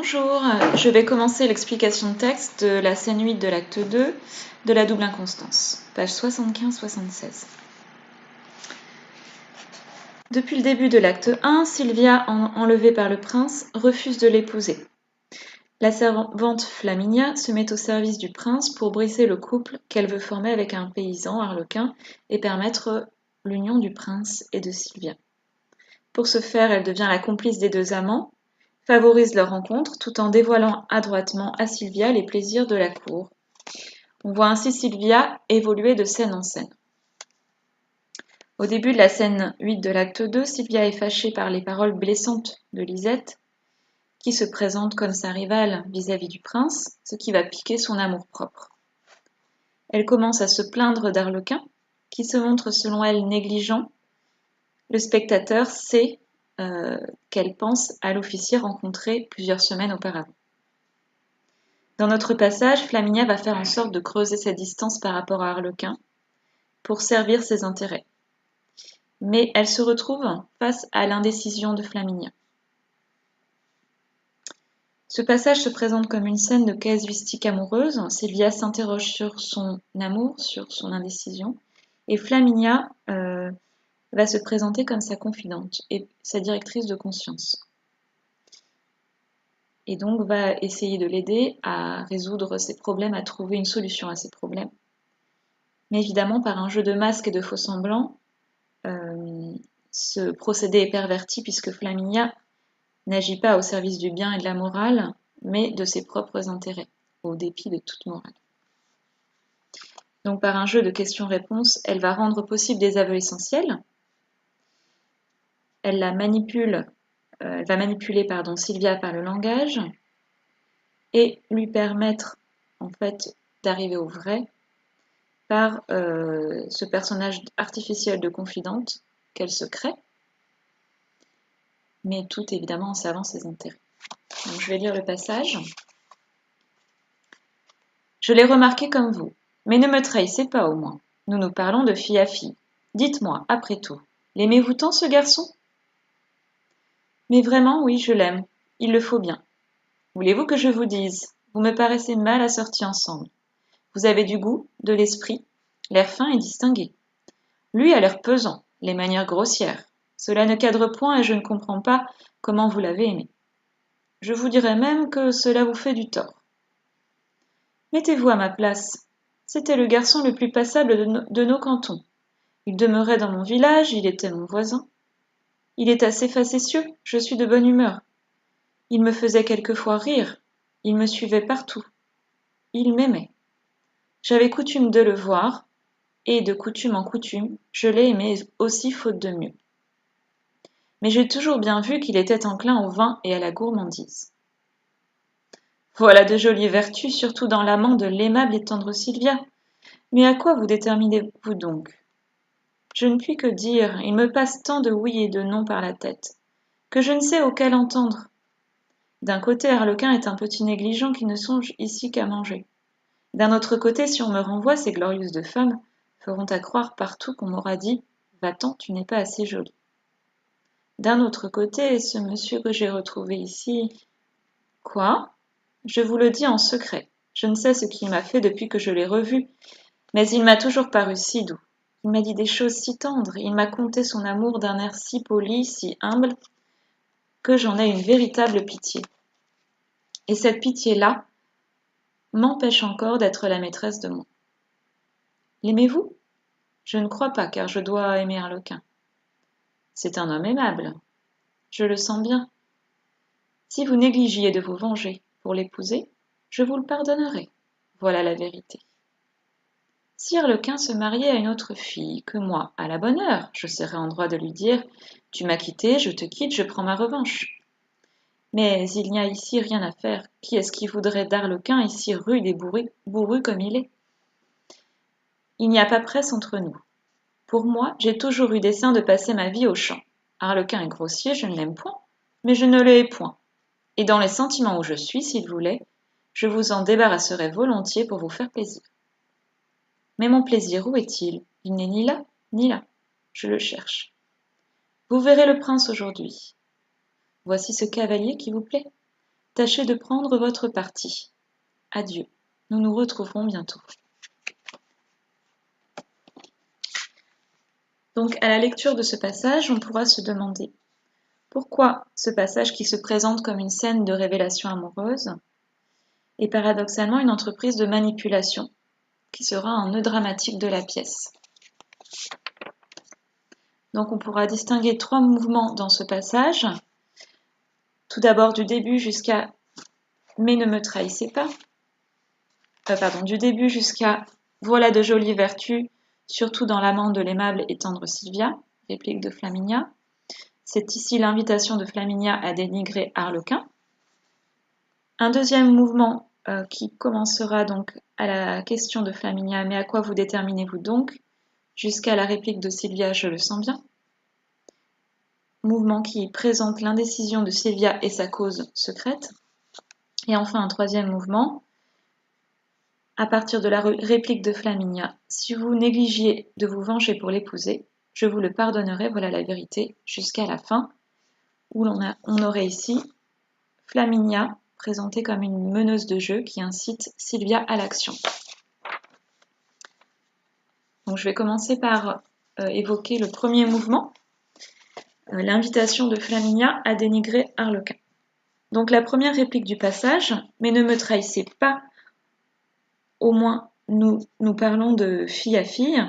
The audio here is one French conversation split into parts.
Bonjour, je vais commencer l'explication de texte de la scène 8 de l'acte 2 de la double inconstance, page 75-76. Depuis le début de l'acte 1, Sylvia, enlevée par le prince, refuse de l'épouser. La servante Flaminia se met au service du prince pour briser le couple qu'elle veut former avec un paysan arlequin et permettre l'union du prince et de Sylvia. Pour ce faire, elle devient la complice des deux amants, favorise leur rencontre tout en dévoilant adroitement à Sylvia les plaisirs de la cour. On voit ainsi Sylvia évoluer de scène en scène. Au début de la scène 8 de l'acte 2, Sylvia est fâchée par les paroles blessantes de Lisette, qui se présente comme sa rivale vis-à-vis du prince, ce qui va piquer son amour-propre. Elle commence à se plaindre d'Arlequin, qui se montre selon elle négligent. Le spectateur sait qu'elle pense à l'officier rencontré plusieurs semaines auparavant. Dans notre passage, Flaminia va faire en sorte de creuser sa distance par rapport à Arlequin pour servir ses intérêts. Mais elle se retrouve face à l'indécision de Flaminia. Ce passage se présente comme une scène de casuistique amoureuse. Sylvia s'interroge sur son amour, sur son indécision, et Flaminia va se présenter comme sa confidente et sa directrice de conscience. Et donc va essayer de l'aider à résoudre ses problèmes, à trouver une solution à ses problèmes. Mais évidemment, par un jeu de masques et de faux-semblants, ce procédé est perverti puisque Flaminia n'agit pas au service du bien et de la morale, mais de ses propres intérêts, au dépit de toute morale. Donc par un jeu de questions-réponses, elle va rendre possible des aveux essentiels. Elle va manipuler Sylvia par le langage et lui permettre en fait d'arriver au vrai par ce personnage artificiel de confidente qu'elle se crée, mais tout évidemment en servant ses intérêts. Donc, je vais lire le passage. Je l'ai remarqué comme vous, mais ne me trahissez pas au moins. Nous nous parlons de fille à fille. Dites-moi, après tout, l'aimez-vous tant ce garçon ? Mais vraiment, oui, je l'aime. Il le faut bien. Voulez-vous que je vous dise ? Vous me paraissez mal assortis ensemble. Vous avez du goût, de l'esprit, l'air fin et distingué. Lui a l'air pesant, les manières grossières. Cela ne cadre point et je ne comprends pas comment vous l'avez aimé. Je vous dirais même que cela vous fait du tort. Mettez-vous à ma place. C'était le garçon le plus passable de nos cantons. Il demeurait dans mon village, il était mon voisin. Il est assez facétieux, je suis de bonne humeur. Il me faisait quelquefois rire, il me suivait partout. Il m'aimait. J'avais coutume de le voir, et de coutume en coutume, je l'ai aimé aussi faute de mieux. Mais j'ai toujours bien vu qu'il était enclin au vin et à la gourmandise. Voilà de jolies vertus, surtout dans l'amant de l'aimable et tendre Sylvia. Mais à quoi vous déterminez-vous donc ? Je ne puis que dire, il me passe tant de oui et de non par la tête, que je ne sais auquel entendre. D'un côté, Arlequin est un petit négligent qui ne songe ici qu'à manger. D'un autre côté, si on me renvoie, ces glorieuses deux femmes feront à croire partout qu'on m'aura dit « Va-t'en, tu n'es pas assez jolie ». D'un autre côté, ce monsieur que j'ai retrouvé ici... Quoi ? Je vous le dis en secret. Je ne sais ce qu'il m'a fait depuis que je l'ai revu, mais il m'a toujours paru si doux. Il m'a dit des choses si tendres, il m'a conté son amour d'un air si poli, si humble, que j'en ai une véritable pitié. Et cette pitié-là m'empêche encore d'être la maîtresse de moi. L'aimez-vous ? Je ne crois pas, car je dois aimer Arlequin. C'est un homme aimable. Je le sens bien. Si vous négligiez de vous venger pour l'épouser, je vous le pardonnerai. Voilà la vérité. Si Arlequin se mariait à une autre fille que moi, à la bonne heure, je serais en droit de lui dire « Tu m'as quitté, je te quitte, je prends ma revanche ». Mais il n'y a ici rien à faire. Qui est-ce qui voudrait d'Arlequin ici rude et bourru comme il est ? Il n'y a pas presse entre nous. Pour moi, j'ai toujours eu dessein de passer ma vie au champ. Arlequin est grossier, je ne l'aime point, mais je ne le hais point. Et dans les sentiments où je suis, s'il voulait, je vous en débarrasserais volontiers pour vous faire plaisir. Mais mon plaisir, où est-il ? Il n'est ni là, ni là. Je le cherche. Vous verrez le prince aujourd'hui. Voici ce cavalier qui vous plaît. tâchez de prendre votre parti. Adieu, nous nous retrouverons bientôt. Donc, à la lecture de ce passage, on pourra se demander pourquoi ce passage qui se présente comme une scène de révélation amoureuse est paradoxalement une entreprise de manipulation qui sera un nœud dramatique de la pièce. Donc on pourra distinguer 3 mouvements dans ce passage. Tout d'abord du début jusqu'à « mais ne me trahissez pas ». Du début jusqu'à « voilà de jolies vertus, surtout dans l'amant de l'aimable et tendre Sylvia », réplique de Flaminia. C'est ici l'invitation de Flaminia à dénigrer Arlequin. Un deuxième mouvement qui commencera donc à la question de Flaminia « mais à quoi vous déterminez-vous donc ?» jusqu'à la réplique de Sylvia « je le sens bien ». Mouvement qui présente l'indécision de Sylvia et sa cause secrète. Et enfin un troisième mouvement, à partir de la réplique de Flaminia. Si vous négligiez de vous venger pour l'épouser, je vous le pardonnerai, voilà la vérité, jusqu'à la fin, où on aurait ici Flaminia présentée comme une meneuse de jeu qui incite Sylvia à l'action. Donc je vais commencer par évoquer le premier mouvement, l'invitation de Flaminia à dénigrer Arlequin. Donc la première réplique du passage, « mais ne me trahissez pas », au moins nous parlons de fille à fille.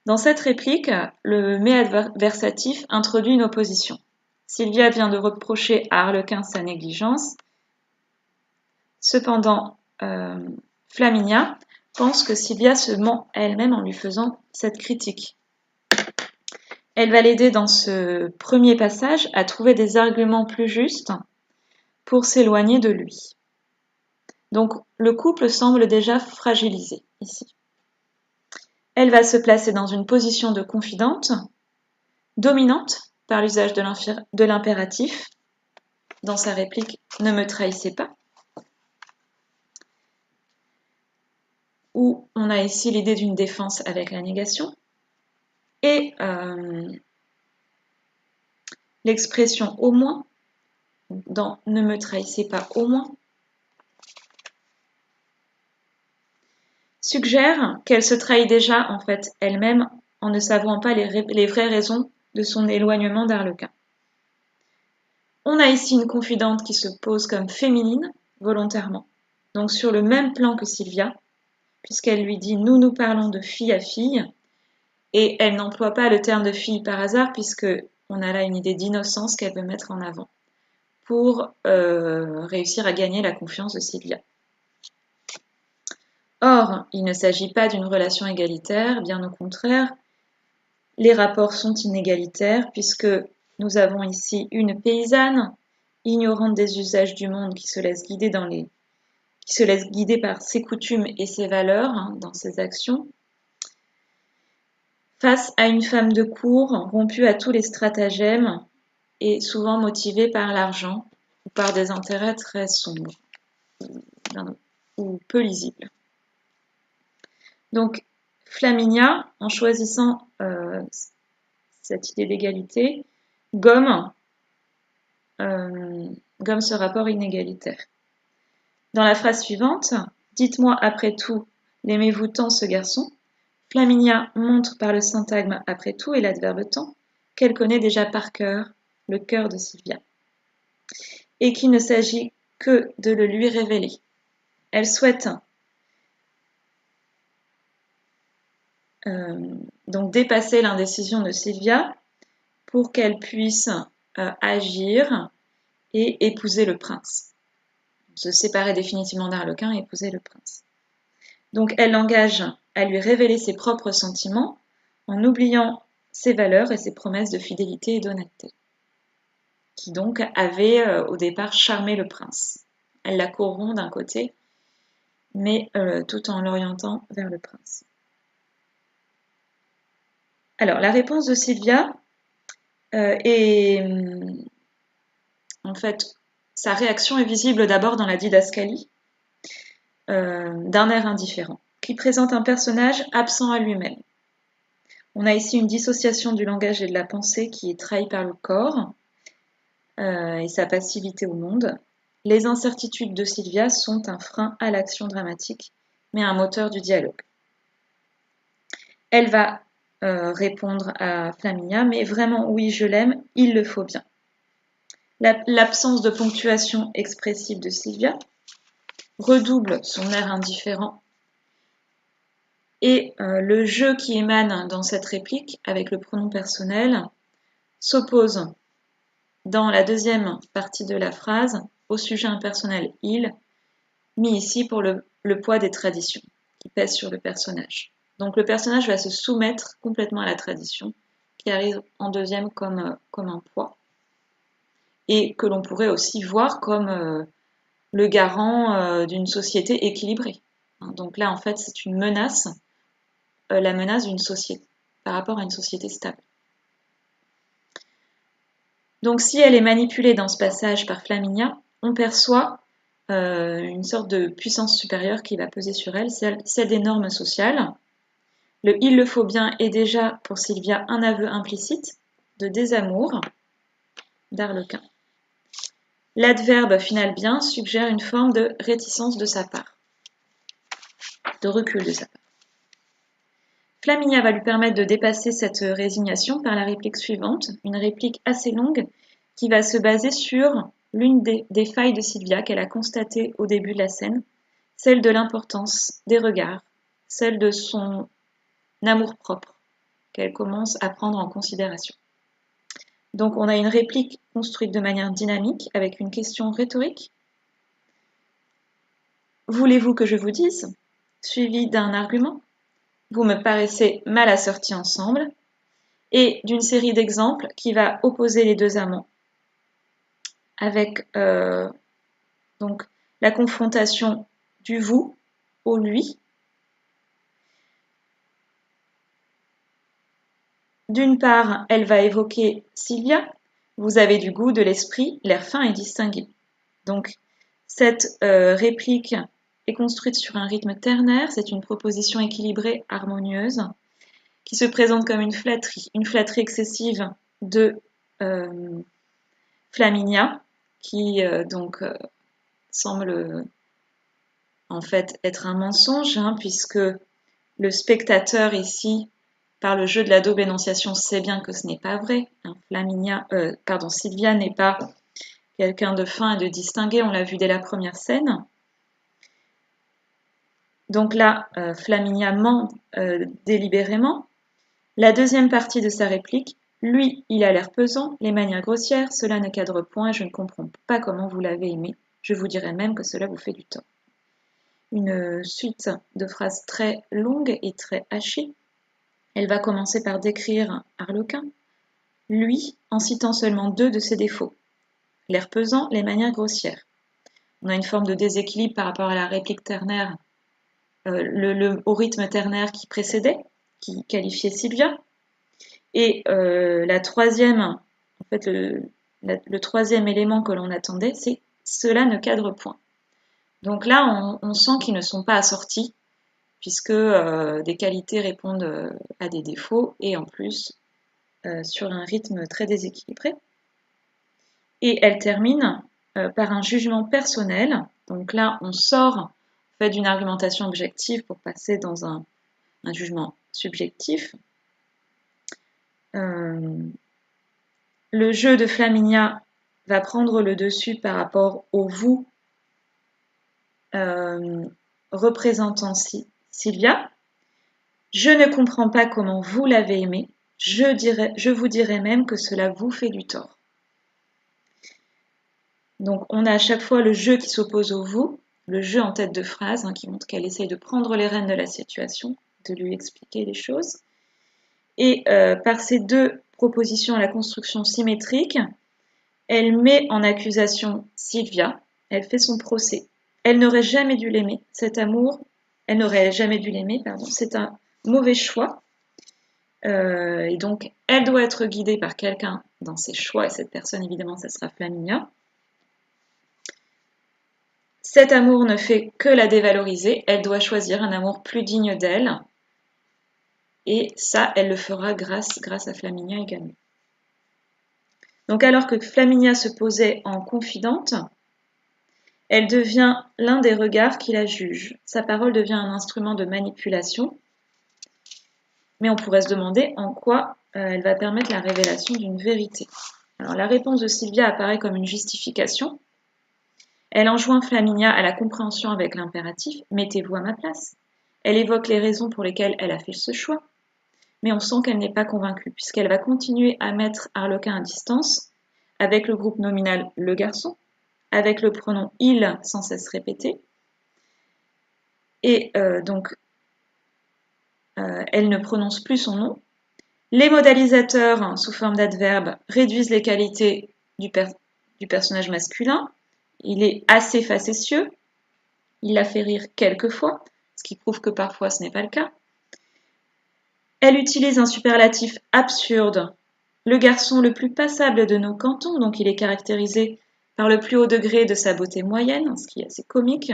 Dans cette réplique, le « mais » adversatif introduit une opposition. Sylvia vient de reprocher à Arlequin sa négligence. Cependant, Flaminia pense que Sylvia se ment elle-même en lui faisant cette critique. Elle va l'aider dans ce premier passage à trouver des arguments plus justes pour s'éloigner de lui. Donc le couple semble déjà fragilisé ici. Elle va se placer dans une position de confidente, dominante par l'usage de l'impératif, dans sa réplique « ne me trahissez pas », où on a ici l'idée d'une défense avec la négation, et l'expression « au moins » dans « ne me trahissez pas au moins » suggère qu'elle se trahit déjà en fait elle-même en ne savant pas les vraies raisons de son éloignement d'Arlequin. On a ici une confidente qui se pose comme féminine volontairement, donc sur le même plan que Sylvia, puisqu'elle lui dit « nous parlons de fille à fille », et elle n'emploie pas le terme de fille par hasard, puisque on a là une idée d'innocence qu'elle veut mettre en avant pour réussir à gagner la confiance de Sylvia. Or, il ne s'agit pas d'une relation égalitaire, bien au contraire, les rapports sont inégalitaires puisque nous avons ici une paysanne, ignorante des usages du monde, qui se laisse guider par ses coutumes et ses valeurs dans ses actions, face à une femme de cour rompue à tous les stratagèmes et souvent motivée par l'argent ou par des intérêts très sombres ou peu lisibles. Donc, Flaminia, en choisissant cette idée d'égalité, gomme ce rapport inégalitaire. Dans la phrase suivante, « Dites-moi après tout, l'aimez-vous tant ce garçon ?» Flaminia montre par le syntagme « après tout » et l'adverbe « tant » qu'elle connaît déjà par cœur le cœur de Sylvia et qu'il ne s'agit que de le lui révéler. Elle souhaite donc dépasser l'indécision de Sylvia pour qu'elle puisse agir et épouser le prince. Se séparer définitivement d'Arlequin et épouser le prince. Donc elle l'engage à lui révéler ses propres sentiments en oubliant ses valeurs et ses promesses de fidélité et d'honnêteté, qui donc avaient au départ charmé le prince. Elle la corrompt d'un côté, mais tout en l'orientant vers le prince. Alors, la réponse de Sylvia est... En fait, sa réaction est visible d'abord dans la didascalie d'un air indifférent, qui présente un personnage absent à lui-même. On a ici une dissociation du langage et de la pensée qui est trahie par le corps et sa passivité au monde. Les incertitudes de Sylvia sont un frein à l'action dramatique, mais un moteur du dialogue. Elle va répondre à Flaminia, mais vraiment, oui, je l'aime, il le faut bien. L'absence de ponctuation expressive de Sylvia redouble son air indifférent. Et le jeu qui émane dans cette réplique, avec le pronom personnel, s'oppose dans la deuxième partie de la phrase au sujet impersonnel « il », mis ici pour le poids des traditions qui pèsent sur le personnage. Donc le personnage va se soumettre complètement à la tradition, qui arrive en deuxième comme un poids, et que l'on pourrait aussi voir comme le garant d'une société équilibrée. Donc là, en fait, c'est une menace, la menace d'une société, par rapport à une société stable. Donc si elle est manipulée dans ce passage par Flaminia, on perçoit une sorte de puissance supérieure qui va peser sur elle, celle des normes sociales. Le « il le faut bien » est déjà pour Sylvia un aveu implicite de désamour d'Arlequin. L'adverbe final bien suggère une forme de réticence de sa part, de recul de sa part. Flaminia va lui permettre de dépasser cette résignation par la réplique suivante, une réplique assez longue qui va se baser sur l'une des failles de Sylvia qu'elle a constatées au début de la scène, celle de l'importance des regards, celle de son amour-propre qu'elle commence à prendre en considération. Donc on a une réplique construite de manière dynamique avec une question rhétorique. Voulez-vous que je vous dise ? Suivi d'un argument. Vous me paraissez mal assortis ensemble. Et d'une série d'exemples qui va opposer les deux amants avec donc la confrontation du vous au lui. D'une part, elle va évoquer Sylvia. Vous avez du goût, de l'esprit, l'air fin et distingué. Donc, cette réplique est construite sur un rythme ternaire. C'est une proposition équilibrée, harmonieuse, qui se présente comme une flatterie excessive de Flaminia, qui semble en fait être un mensonge, puisque le spectateur ici, par le jeu de la double énonciation, sait bien que ce n'est pas vrai. Sylvia n'est pas quelqu'un de fin et de distingué, on l'a vu dès la première scène. Donc là, Flaminia ment délibérément. La deuxième partie de sa réplique, lui, il a l'air pesant, les manières grossières, cela ne cadre point, je ne comprends pas comment vous l'avez aimé, je vous dirais même que cela vous fait du tort. Une suite de phrases très longues et très hachées. Elle va commencer par décrire Arlequin, lui, en citant seulement deux de ses défauts. L'air pesant, les manières grossières. On a une forme de déséquilibre par rapport à la réplique ternaire, au rythme ternaire qui précédait, qui qualifiait Sylvia. Et le troisième élément que l'on attendait, c'est « cela ne cadre point ». Donc là, on sent qu'ils ne sont pas assortis, puisque des qualités répondent à des défauts, et en plus, sur un rythme très déséquilibré. Et elle termine par un jugement personnel. Donc là, on sort d'une argumentation objective pour passer dans un jugement subjectif. Le jeu de Flaminia va prendre le dessus par rapport au vous représentant Sylvia. Je ne comprends pas comment vous l'avez aimé. Je vous dirais même que cela vous fait du tort. Donc on a à chaque fois le je qui s'oppose au vous, le je en tête de phrase, qui montre qu'elle essaye de prendre les rênes de la situation, de lui expliquer les choses. Et par ces deux propositions à la construction symétrique, elle met en accusation Sylvia, elle fait son procès. Elle n'aurait jamais dû l'aimer, cet amour, elle n'aurait jamais dû l'aimer, c'est un mauvais choix. Et donc, elle doit être guidée par quelqu'un dans ses choix, et cette personne, évidemment, ça sera Flaminia. Cet amour ne fait que la dévaloriser, elle doit choisir un amour plus digne d'elle, et ça, elle le fera grâce à Flaminia également. Donc alors que Flaminia se posait en confidente, Elle devient l'un des regards qui la jugent. Sa parole devient un instrument de manipulation. Mais on pourrait se demander en quoi elle va permettre la révélation d'une vérité. Alors la réponse de Sylvia apparaît comme une justification. Elle enjoint Flaminia à la compréhension avec l'impératif « mettez-vous à ma place ». Elle évoque les raisons pour lesquelles elle a fait ce choix. Mais on sent qu'elle n'est pas convaincue, puisqu'elle va continuer à mettre Arlequin à distance, avec le groupe nominal « le garçon », avec le pronom « il » sans cesse répété. Et donc, elle ne prononce plus son nom. Les modalisateurs, sous forme d'adverbe, réduisent les qualités du personnage masculin. Il est assez facétieux. Il la fait rire quelquefois, ce qui prouve que parfois ce n'est pas le cas. Elle utilise un superlatif absurde. Le garçon le plus passable de nos cantons, donc il est caractérisé par le plus haut degré de sa beauté moyenne, ce qui est assez comique.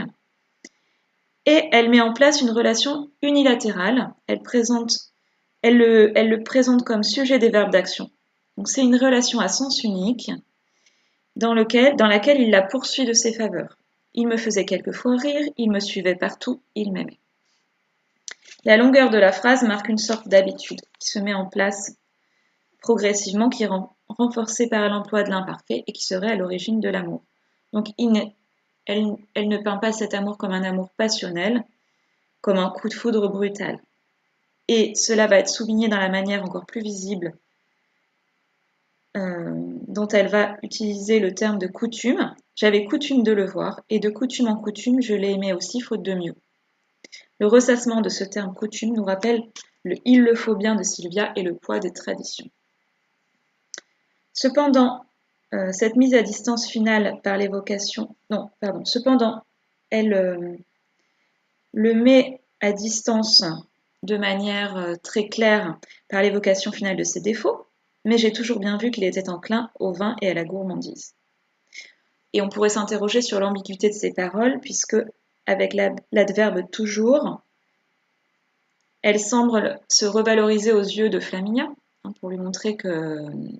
Et elle met en place une relation unilatérale. Elle le présente comme sujet des verbes d'action. Donc c'est une relation à sens unique dans laquelle il la poursuit de ses faveurs. Il me faisait quelquefois rire, il me suivait partout, il m'aimait. La longueur de la phrase marque une sorte d'habitude qui se met en place progressivement, qui est renforcée par l'emploi de l'imparfait et qui serait à l'origine de l'amour. Donc elle ne peint pas cet amour comme un amour passionnel, comme un coup de foudre brutal. Et cela va être souligné dans la manière encore plus visible dont elle va utiliser le terme de coutume. J'avais coutume de le voir, et de coutume en coutume, je l'ai aimé aussi, faute de mieux. Le ressassement de ce terme coutume nous rappelle le « il le faut bien » de Sylvia et le poids des traditions. Cependant, cette mise à distance finale par l'évocation... Non, pardon. Cependant, elle le met à distance de manière très claire par l'évocation finale de ses défauts, mais j'ai toujours bien vu qu'il était enclin au vin et à la gourmandise. Et on pourrait s'interroger sur l'ambiguïté de ses paroles, puisque, avec l'adverbe toujours, elle semble se revaloriser aux yeux de Flaminia, pour lui montrer qu'elle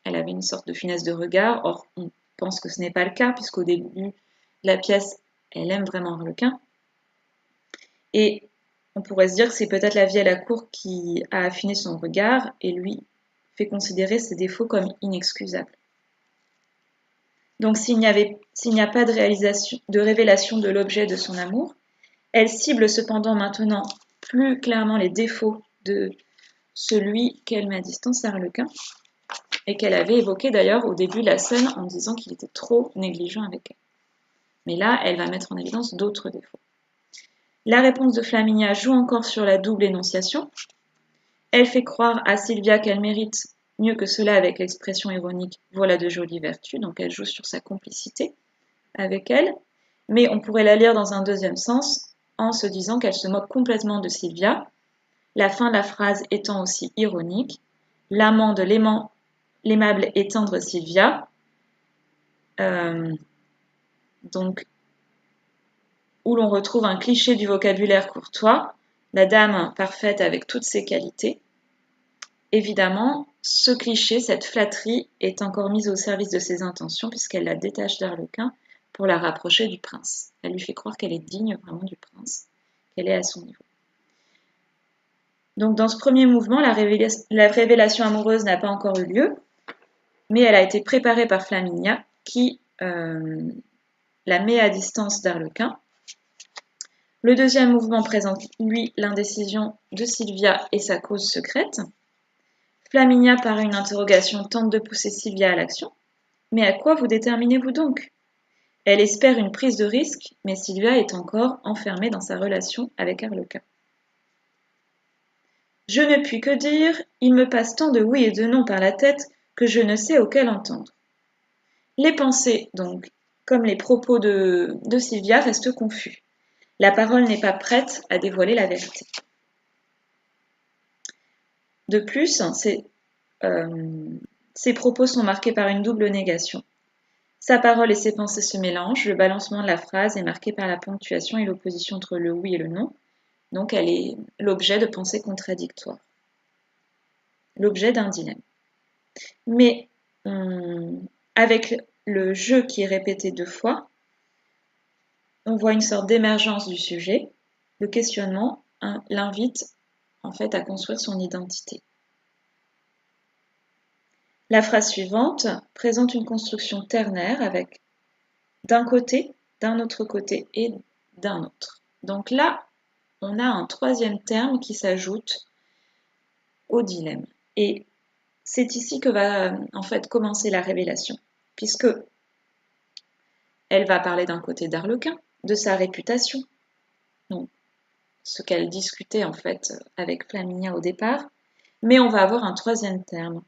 avait une sorte de finesse de regard. Or, on pense que ce n'est pas le cas, puisqu'au début de la pièce, elle aime vraiment Arlequin. Et on pourrait se dire que c'est peut-être la vie à la cour qui a affiné son regard et lui fait considérer ses défauts comme inexcusables. Donc s'il n'y a pas de révélation de l'objet de son amour, elle cible cependant maintenant plus clairement les défauts de celui qu'elle met à distance, Arlequin, et qu'elle avait évoqué d'ailleurs au début de la scène en disant qu'il était trop négligent avec elle. Mais là, elle va mettre en évidence d'autres défauts. La réponse de Flaminia joue encore sur la double énonciation. Elle fait croire à Sylvia qu'elle mérite mieux que cela avec l'expression ironique « voilà de jolies vertus », donc elle joue sur sa complicité avec elle, mais on pourrait la lire dans un deuxième sens en se disant qu'elle se moque complètement de Sylvia, la fin de la phrase étant aussi ironique, l'amant de l'aimable et tendre Sylvia, donc où l'on retrouve un cliché du vocabulaire courtois, la dame parfaite avec toutes ses qualités. Évidemment, ce cliché, cette flatterie, est encore mise au service de ses intentions puisqu'elle la détache d'Arlequin pour la rapprocher du prince. Elle lui fait croire qu'elle est digne vraiment du prince, qu'elle est à son niveau. Donc dans ce premier mouvement, la révélation amoureuse n'a pas encore eu lieu, mais elle a été préparée par Flaminia qui la met à distance d'Arlequin. Le deuxième mouvement présente, lui, l'indécision de Sylvia et sa cause secrète. Flaminia, par une interrogation, tente de pousser Sylvia à l'action. Mais à quoi vous déterminez-vous donc? Elle espère une prise de risque, mais Sylvia est encore enfermée dans sa relation avec Arlequin. Je ne puis que dire, il me passe tant de oui et de non par la tête que je ne sais auquel entendre. Les pensées, donc, comme les propos de Sylvia, restent confus. La parole n'est pas prête à dévoiler la vérité. De plus, ses propos sont marqués par une double négation. Sa parole et ses pensées se mélangent, le balancement de la phrase est marqué par la ponctuation et l'opposition entre le oui et le non, donc elle est l'objet de pensées contradictoires, l'objet d'un dilemme. Mais avec le je qui est répété 2 fois, on voit une sorte d'émergence du sujet. Le questionnement l'invite en fait à construire son identité. La phrase suivante présente une construction ternaire avec d'un côté, d'un autre côté et d'un autre. Donc là, on a un troisième terme qui s'ajoute au dilemme. Et c'est ici que va en fait commencer la révélation, puisque elle va parler d'un côté d'Arlequin, de sa réputation, donc ce qu'elle discutait en fait avec Flaminia au départ, mais on va avoir un troisième terme,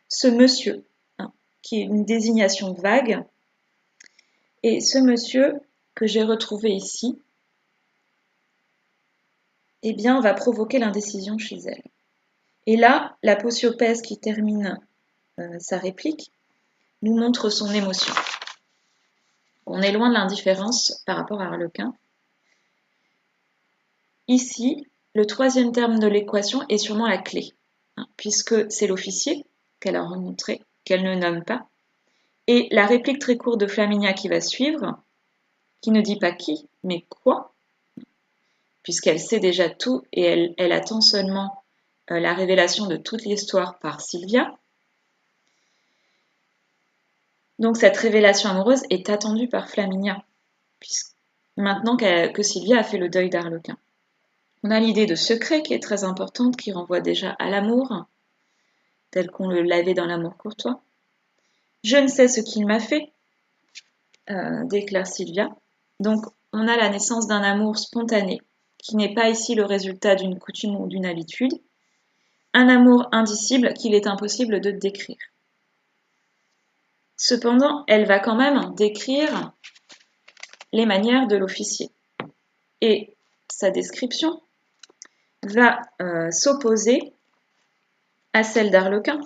ce monsieur, qui est une désignation vague, et ce monsieur que j'ai retrouvé ici, eh bien, va provoquer l'indécision chez elle. Et là, la Posiopèse qui termine sa réplique nous montre son émotion. On est loin de l'indifférence par rapport à Arlequin. Ici, le troisième terme de l'équation est sûrement la clé, puisque c'est l'officier qu'elle a remontré, qu'elle ne nomme pas, et la réplique très courte de Flaminia qui va suivre, qui ne dit pas qui, mais quoi, puisqu'elle sait déjà tout et elle attend seulement la révélation de toute l'histoire par Sylvia. Donc cette révélation amoureuse est attendue par Flaminia, maintenant que Sylvia a fait le deuil d'Arlequin. On a l'idée de secret qui est très importante, qui renvoie déjà à l'amour, tel qu'on l'avait dans l'amour courtois. Je ne sais ce qu'il m'a fait, déclare Sylvia. Donc on a la naissance d'un amour spontané, qui n'est pas ici le résultat d'une coutume ou d'une habitude, un amour indicible qu'il est impossible de décrire. Cependant, elle va quand même décrire les manières de l'officier. Et sa description va s'opposer à celle d'Arlequin,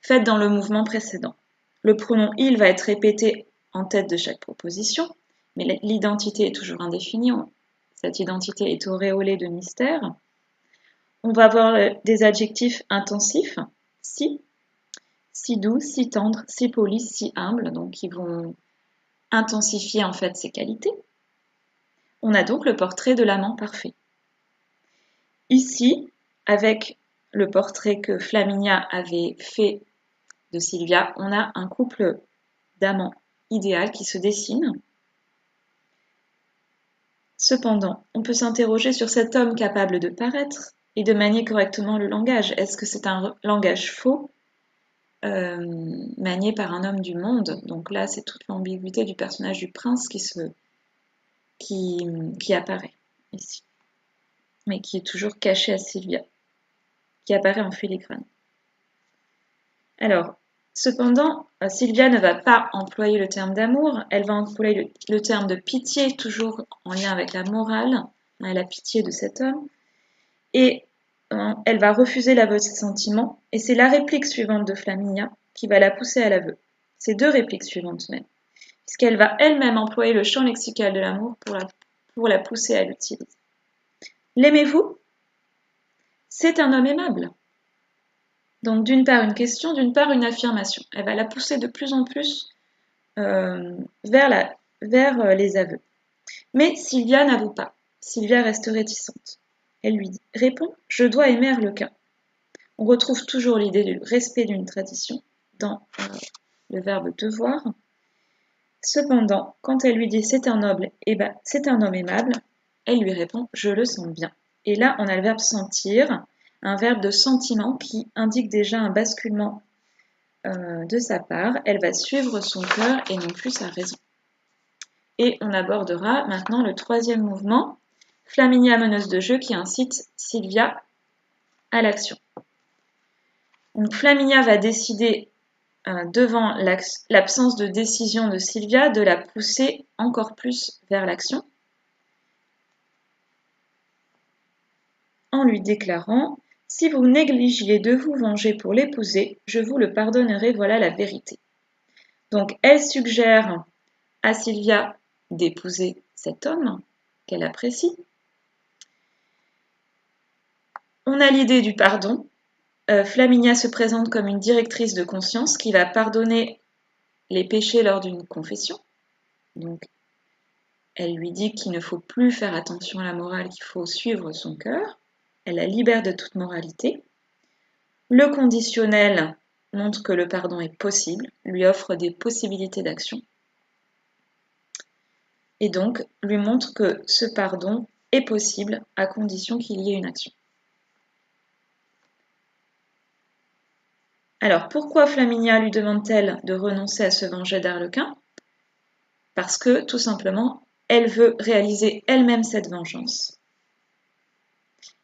faite dans le mouvement précédent. Le pronom « il » va être répété en tête de chaque proposition, mais l'identité est toujours indéfinie. Cette identité est auréolée de mystère. On va avoir des adjectifs intensifs, si doux, si tendre, si poli, si humble, donc qui vont intensifier en fait ses qualités. On a donc le portrait de l'amant parfait. Ici, avec le portrait que Flaminia avait fait de Sylvia, on a un couple d'amants idéal qui se dessine. Cependant, on peut s'interroger sur cet homme capable de paraître et de manier correctement le langage. Est-ce que c'est un langage faux manié par un homme du monde? Donc là, c'est toute l'ambiguïté du personnage du prince qui apparaît ici, mais qui est toujours caché à Sylvia, qui apparaît en filigrane. Alors, cependant, Sylvia ne va pas employer le terme d'amour, elle va employer le terme de pitié, toujours en lien avec la morale, la pitié de cet homme, et elle va refuser l'aveu de ses sentiments, et c'est la réplique suivante de Flaminia qui va la pousser à l'aveu. C'est deux répliques suivantes même, puisqu'elle va elle-même employer le champ lexical de l'amour pour la pousser à l'utiliser. L'aimez-vous? C'est un homme aimable. Donc d'une part une question, d'une part une affirmation. Elle va la pousser de plus en plus vers les aveux. Mais Sylvia n'avoue pas. Sylvia reste réticente. Elle lui répond « Je dois aimer Arlequin ». On retrouve toujours l'idée du respect d'une tradition dans le verbe devoir. Cependant, quand elle lui dit « C'est un homme aimable », elle lui répond « Je le sens bien ». Et là, on a le verbe sentir, un verbe de sentiment qui indique déjà un basculement de sa part. Elle va suivre son cœur et non plus sa raison. Et on abordera maintenant le troisième mouvement, Flaminia meneuse de jeu qui incite Sylvia à l'action. Donc Flaminia va décider, devant l'absence de décision de Sylvia, de la pousser encore plus vers l'action, en lui déclarant « Si vous négligiez de vous venger pour l'épouser, je vous le pardonnerai, voilà la vérité. » Donc elle suggère à Sylvia d'épouser cet homme qu'elle apprécie. On a l'idée du pardon. Flaminia se présente comme une directrice de conscience qui va pardonner les péchés lors d'une confession. Donc, elle lui dit qu'il ne faut plus faire attention à la morale, qu'il faut suivre son cœur. Elle la libère de toute moralité. Le conditionnel montre que le pardon est possible, lui offre des possibilités d'action. Et donc, lui montre que ce pardon est possible à condition qu'il y ait une action. Alors, pourquoi Flaminia lui demande-t-elle de renoncer à se venger d'Arlequin? Parce que, tout simplement, elle veut réaliser elle-même cette vengeance.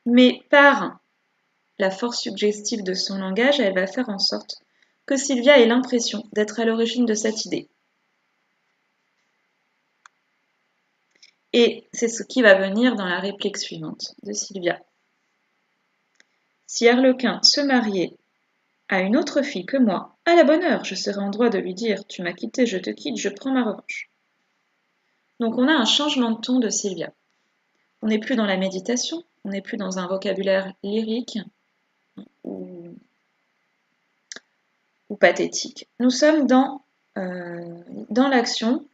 Mais par la force suggestive de son langage, elle va faire en sorte que Sylvia ait l'impression d'être à l'origine de cette idée. Et c'est ce qui va venir dans la réplique suivante de Sylvia. Si Arlequin se mariait à une autre fille que moi, à la bonne heure, je serais en droit de lui dire « Tu m'as quitté, je te quitte, je prends ma revanche ». Donc on a un changement de ton de Sylvia. On n'est plus dans la méditation, on n'est plus dans un vocabulaire lyrique ou pathétique. Nous sommes dans l'action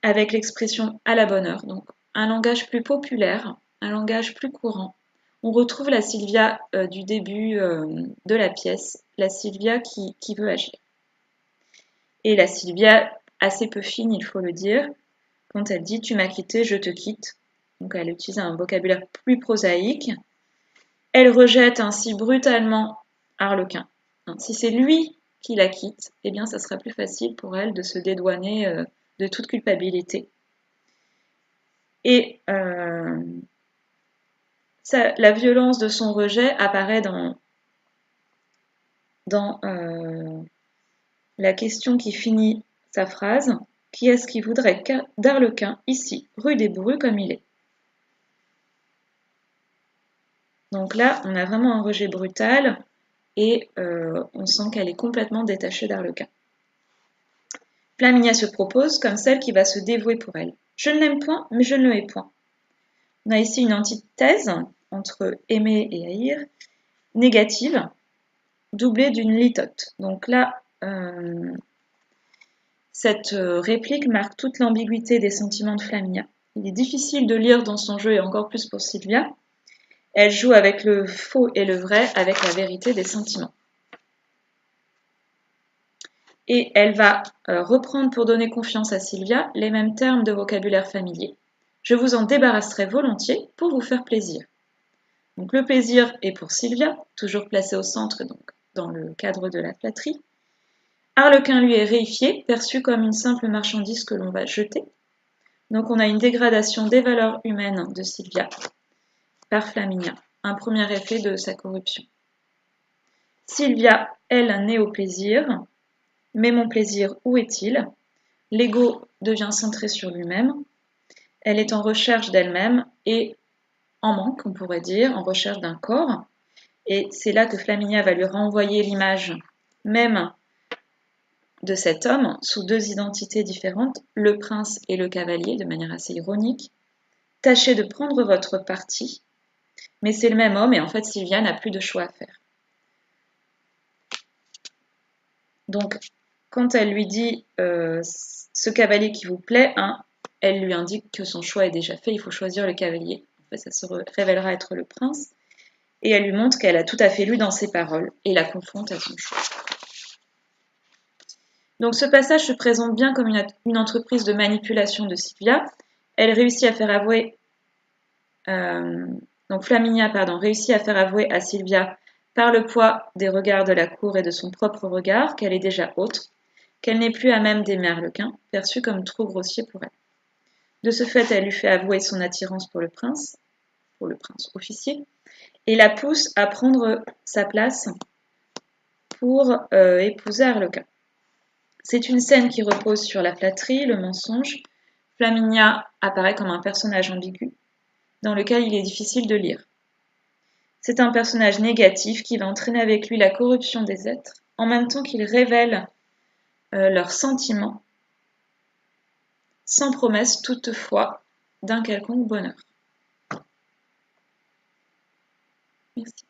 avec l'expression à la bonne heure. Donc un langage plus populaire, un langage plus courant. On retrouve la Sylvia du début de la pièce, la Sylvia qui veut agir. Et la Sylvia assez peu fine, il faut le dire, quand elle dit « tu m'as quitté, je te quitte ». Donc elle utilise un vocabulaire plus prosaïque. Elle rejette ainsi brutalement Arlequin. Si c'est lui qui la quitte, eh bien ça sera plus facile pour elle de se dédouaner de toute culpabilité. Et la violence de son rejet apparaît dans la question qui finit sa phrase. Qui est-ce qui voudrait d'Arlequin ici, rue des Bourrus comme il est? Donc là, on a vraiment un rejet brutal et on sent qu'elle est complètement détachée d'Arlequin. Flaminia se propose comme celle qui va se dévouer pour elle. Je ne l'aime point, mais je ne le hais point. On a ici une antithèse entre aimer et haïr, négative, doublée d'une litote. Donc là, cette réplique marque toute l'ambiguïté des sentiments de Flaminia. Il est difficile de lire dans son jeu, et encore plus pour Sylvia. Elle joue avec le faux et le vrai, avec la vérité des sentiments. Et elle va reprendre pour donner confiance à Sylvia les mêmes termes de vocabulaire familier. Je vous en débarrasserai volontiers pour vous faire plaisir. Donc le plaisir est pour Sylvia, toujours placé au centre donc dans le cadre de la flatterie. Arlequin lui est réifié, perçu comme une simple marchandise que l'on va jeter. Donc on a une dégradation des valeurs humaines de Sylvia par Flaminia, un premier effet de sa corruption. Sylvia, elle, naît au plaisir, mais mon plaisir, où est-il? L'ego devient centré sur lui-même, elle est en recherche d'elle-même et en manque, on pourrait dire, en recherche d'un corps. Et c'est là que Flaminia va lui renvoyer l'image même de cet homme sous deux identités différentes, le prince et le cavalier, de manière assez ironique. Tâchez de prendre votre parti, mais c'est le même homme et en fait Sylvia n'a plus de choix à faire. Donc quand elle lui dit ce cavalier qui vous plaît, elle lui indique que son choix est déjà fait, il faut choisir le cavalier. En fait, ça se révélera être le prince. Et elle lui montre qu'elle a tout à fait lu dans ses paroles et la confronte à son choix. Donc ce passage se présente bien comme une entreprise de manipulation de Sylvia. Elle réussit à faire avouer, donc Flaminia, réussit à faire avouer à Sylvia par le poids des regards de la cour et de son propre regard qu'elle est déjà haute, qu'elle n'est plus à même d'aimer Arlequin, perçu comme trop grossier pour elle. De ce fait, elle lui fait avouer son attirance pour le prince officier, et la pousse à prendre sa place pour épouser Arlequin. C'est une scène qui repose sur la flatterie, le mensonge. Flaminia apparaît comme un personnage ambigu, dans lequel il est difficile de lire. C'est un personnage négatif qui va entraîner avec lui la corruption des êtres, en même temps qu'il révèle leurs sentiments, sans promesse toutefois d'un quelconque bonheur. Merci.